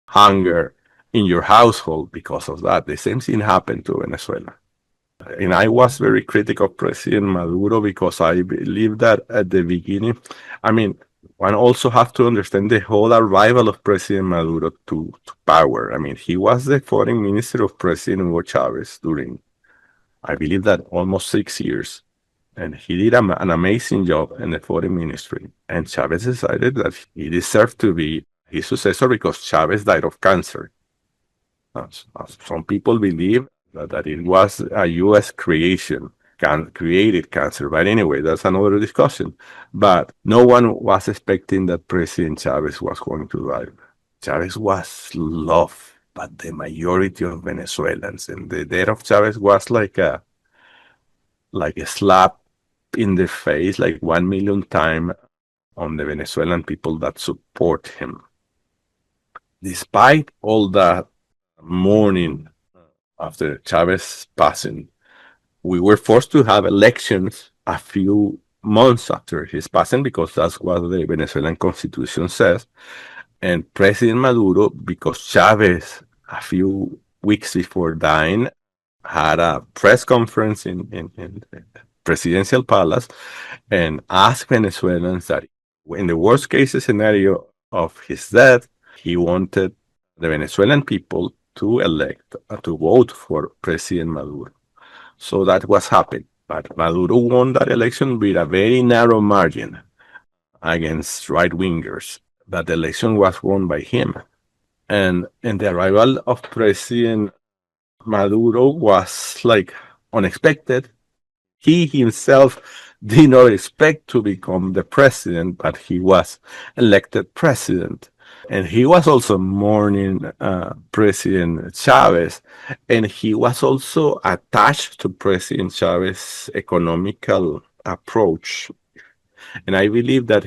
hunger in your household because of that. The same thing happened to Venezuela. And I was very critical of President Maduro because I believe that at the beginning, I mean, one also have to understand the whole arrival of President Maduro to power. I mean, he was the foreign minister of President Hugo Chavez during I believe that almost 6 years. And he did an amazing job in the foreign ministry. And Chavez decided that he deserved to be his successor because Chavez died of cancer. Some people believe that it was a U.S. creation, created cancer. But anyway, that's another discussion. But no one was expecting that President Chavez was going to die. Chavez was loved by the majority of Venezuelans, and the death of Chavez was like a slap in the face, like 1 million times on the Venezuelan people that support him. Despite all that mourning after Chavez's passing, we were forced to have elections a few months after his passing because that's what the Venezuelan constitution says. And President Maduro, because Chavez, a few weeks before dying, had a press conference in the presidential palace and asked Venezuelans that in the worst case scenario of his death, he wanted the Venezuelan people to elect, to vote for President Maduro. So that was happening. But Maduro won that election with a very narrow margin against right wingers. That election was won by him. And the arrival of President Maduro was like unexpected. He himself did not expect to become the president, but he was elected president. And he was also mourning President Chavez, and he was also attached to President Chavez's economical approach. And I believe that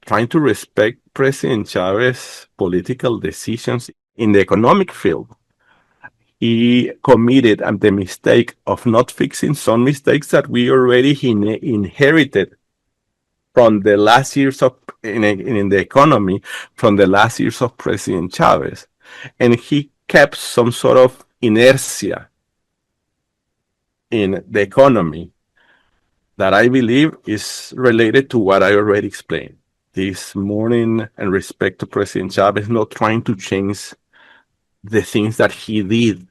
trying to respect President Chavez's political decisions in the economic field, he committed the mistake of not fixing some mistakes that we already inherited from the last years of in the economy from the last years of President Chavez, and he kept some sort of inertia in the economy that I believe is related to what I already explained. This mourning and respect to President Chavez, not trying to change the things that he did.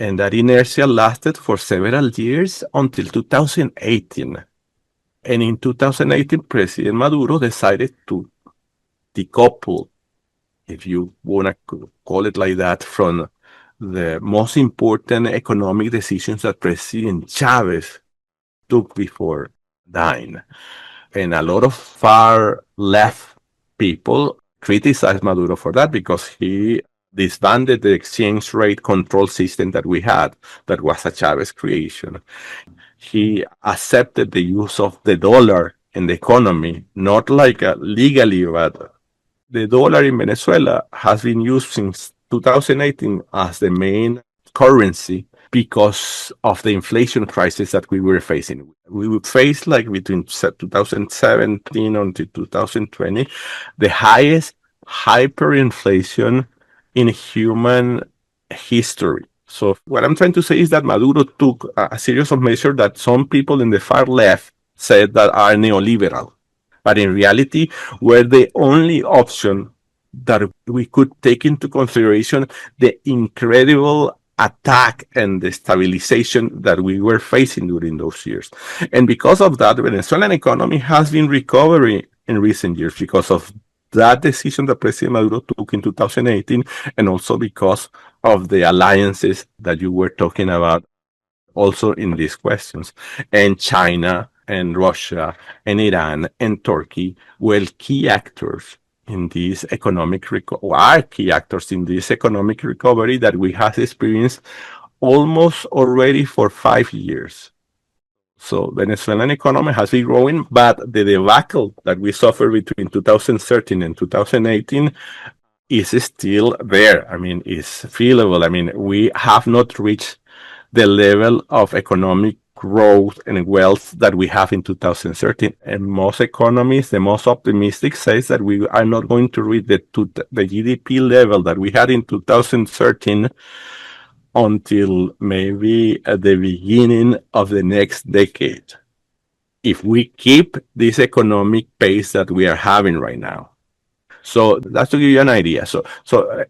And that inertia lasted for several years until 2018. And in 2018, President Maduro decided to decouple, if you want to call it like that, from the most important economic decisions that President Chavez took before dying. And a lot of far left people criticized Maduro for that because he disbanded the exchange rate control system that we had, that was a Chavez creation. He accepted the use of the dollar in the economy, not like legally, but the dollar in Venezuela has been used since 2018 as the main currency because of the inflation crisis that we were facing. We would face, like between 2017 until 2020, the highest hyperinflation in human history. So what I'm trying to say is that Maduro took a series of measures that some people in the far left said that are neoliberal, but in reality were the only option that we could take into consideration the incredible attack and the stabilization that we were facing during those years. And because of that, the Venezuelan economy has been recovering in recent years because of that decision that President Maduro took in 2018, and also because of the alliances that you were talking about also in these questions. And China and Russia and Iran and Turkey were key actors in this are key actors in this economic recovery that we have experienced almost already for 5 years. So Venezuelan economy has been growing, but the debacle that we suffered between 2013 and 2018 is still there. I mean, it's feelable. I mean, we have not reached the level of economic growth and wealth that we have in 2013. And most economists, the most optimistic, says that we are not going to reach the GDP level that we had in 2013 until maybe at the beginning of the next decade, if we keep this economic pace that we are having right now. So that's to give you an idea. So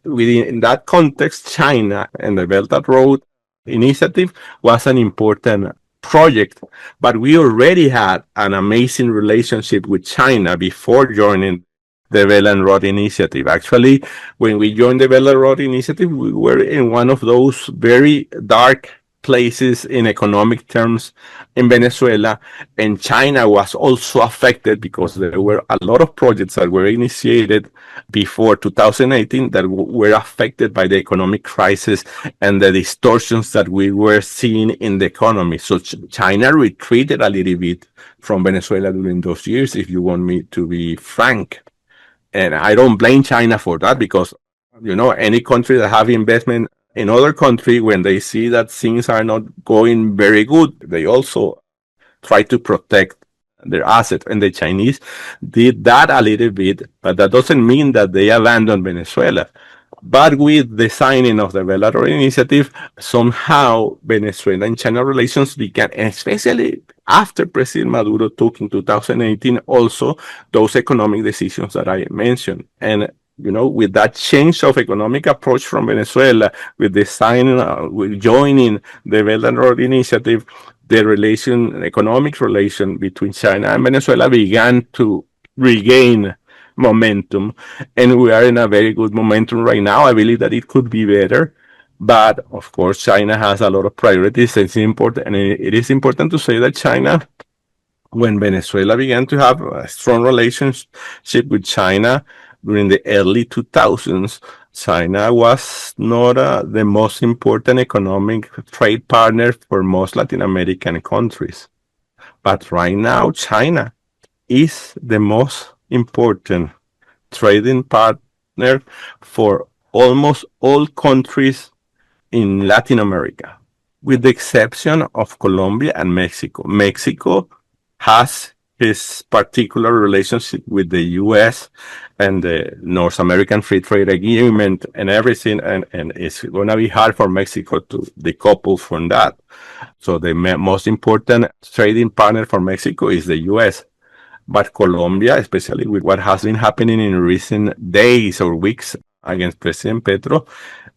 within that context, China and the Belt and Road initiative was an important project, but we already had an amazing relationship with China before joining the Belt and Road Initiative. Actually, when we joined the Belt and Road Initiative, we were in one of those very dark places in economic terms in Venezuela, and China was also affected because there were a lot of projects that were initiated before 2018 that were affected by the economic crisis and the distortions that we were seeing in the economy. So China retreated a little bit from Venezuela during those years, if you want me to be frank. And I don't blame China for that because, any country that have investment in other country, when they see that things are not going very good, they also try to protect their assets. And the Chinese did that a little bit, but that doesn't mean that they abandoned Venezuela. But with the signing of the Belarus initiative, somehow Venezuela and China relations began, especially after President Maduro took in 2018 also those economic decisions that I mentioned. And with that change of economic approach from Venezuela, with the signing, with joining the Belt and Road Initiative, the economic relation between China and Venezuela began to regain momentum, and we are in a very good momentum right now. I believe that it could be better, but of course, China has a lot of priorities. It's important, and it is important to say that China, when Venezuela began to have a strong relationship with China during the early 2000s, China was not the most important economic trade partner for most Latin American countries. But right now, China is the most important trading partner for almost all countries in Latin America, with the exception of Colombia and Mexico. Mexico has his particular relationship with the US and the North American Free Trade Agreement and everything, and it's going to be hard for Mexico to decouple from that. So the most important trading partner for Mexico is the US. But Colombia, especially with what has been happening in recent days or weeks against President Petro,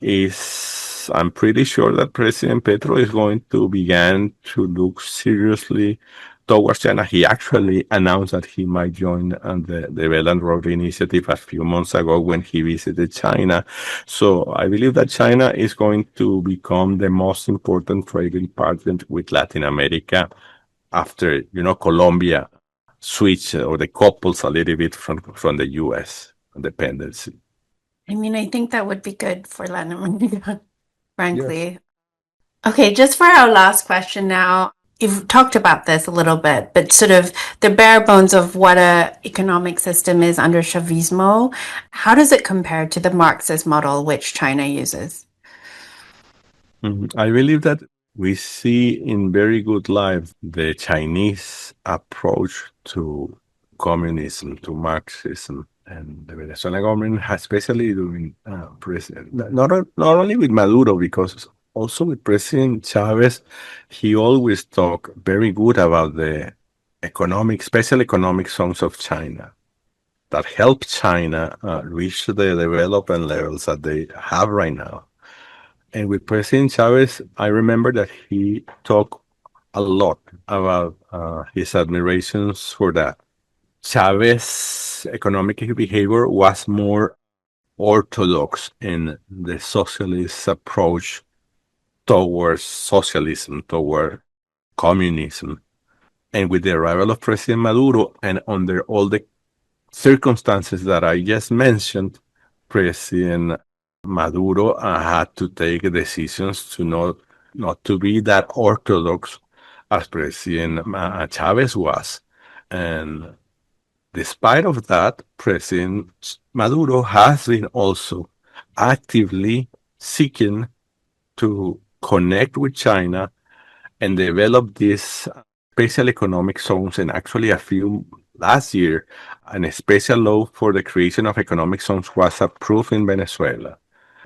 I'm pretty sure that President Petro is going to begin to look seriously towards China. He actually announced that he might join the Belt and Road Initiative a few months ago when he visited China. So I believe that China is going to become the most important trading partner with Latin America after, Colombia switch or the couples a little bit from the U.S. dependency. I mean, I think that would be good for Latin America, frankly. Yes. Okay, just for our last question now, you've talked about this a little bit, but sort of the bare bones of what a economic system is under Chavismo, how does it compare to the Marxist model which China uses? I believe that we see in very good light the Chinese approach to communism, to Marxism, and the Venezuelan government, especially during President, not only with Maduro, because also with President Chavez, he always talked very good about the special economic zones of China that help China reach the development levels that they have right now. And with President Chavez, I remember that he talked a lot about his admirations for that. Chavez's economic behavior was more orthodox in the socialist approach towards socialism, toward communism. And with the arrival of President Maduro and under all the circumstances that I just mentioned, President Maduro had to take decisions to not to be that orthodox as President Chavez was. And despite of that, President Maduro has been also actively seeking to connect with China and develop these special economic zones. And actually, last year, a special law for the creation of economic zones was approved in Venezuela.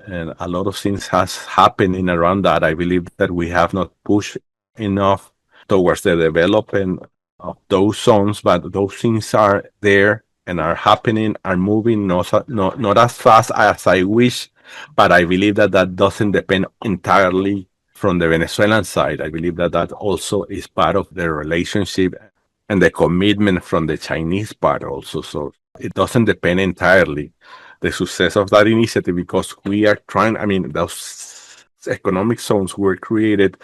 And a lot of things has happened in around that. I believe that we have not pushed enough towards the development of those zones, but those things are there and are happening, are moving, not as fast as I wish, but I believe that doesn't depend entirely from the Venezuelan side. I believe that that also is part of the relationship and the commitment from the Chinese part also. So it doesn't depend entirely the success of that initiative because we are trying, I mean, those economic zones were created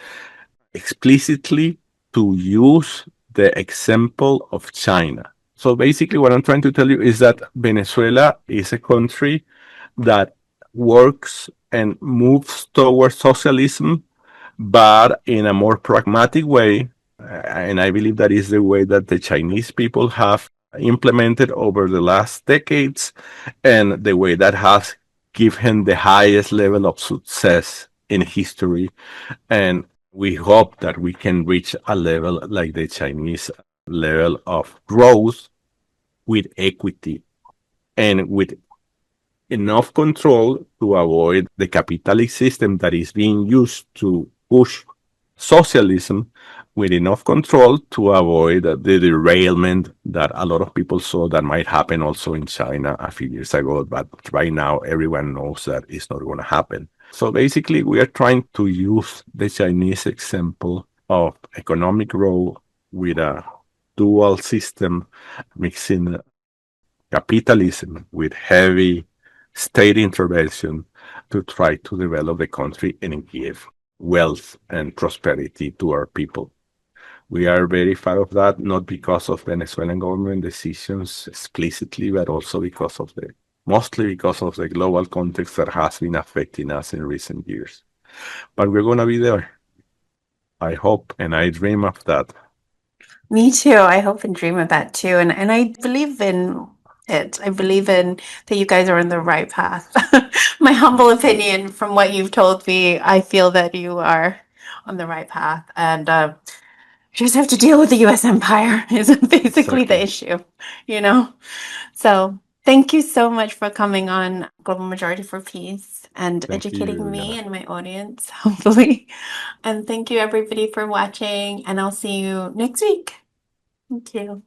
explicitly to use the example of China. So basically, what I'm trying to tell you is that Venezuela is a country that works and moves towards socialism, but in a more pragmatic way. And I believe that is the way that the Chinese people have implemented over the last decades, and the way that has given the highest level of success in history. And we hope that we can reach a level like the Chinese level of growth with equity and with enough control to avoid the capitalist system that is being used to push socialism, with enough control to avoid the derailment that a lot of people saw that might happen also in China a few years ago. But right now, everyone knows that it's not going to happen. So basically, we are trying to use the Chinese example of economic growth with a dual system, mixing capitalism with heavy state intervention to try to develop the country and give wealth and prosperity to our people. We are very far of that, not because of Venezuelan government decisions explicitly, but also because of the mostly because of the global context that has been affecting us in recent years. But we're going to be there. I hope and I dream of that. Me too. I hope and dream of that too. And I believe in it. I believe in that you guys are on the right path. My humble opinion from what you've told me, I feel that you are on the right path. And you just have to deal with the US empire is basically the Exactly. issue, you know? So thank you so much for coming on Global Majority for Peace and Thank you, educating me Juliana. and my audience, hopefully. And thank you everybody for watching, and I'll see you next week. Thank you.